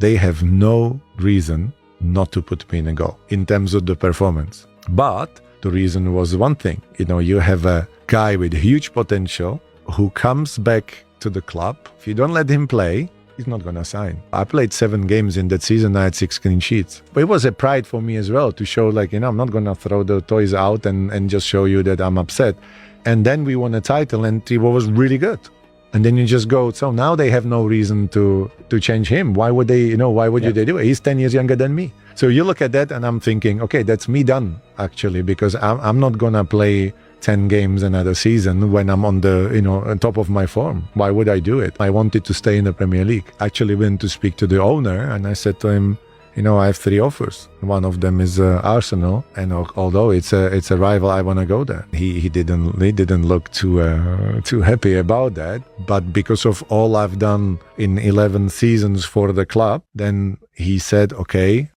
they have no reason not to put me in a goal in terms of the performance. But the reason was one thing. You have a guy with huge potential who comes back to the club. If you don't let him play, he's not going to sign. I played 7 games in that season. I had 6 clean sheets. But it was a pride for me as well to show I'm not going to throw the toys out and just show you that I'm upset. And then we won a title and Thibaut was really good. And then you just go, so now they have no reason to change him. Why would they, why would they do it? He's 10 years younger than me. So you look at that and I'm thinking, okay, that's me done actually, because I'm not going to play 10 games another season when I'm on the, on top of my form. Why would I do it? I wanted to stay in the Premier League. I actually went to speak to the owner and I said to him, I have 3 offers. One of them is Arsenal, and although it's a rival, I want to go there. He didn't look too happy about that. But because of all I've done in 11 seasons for the club, then he said, okay,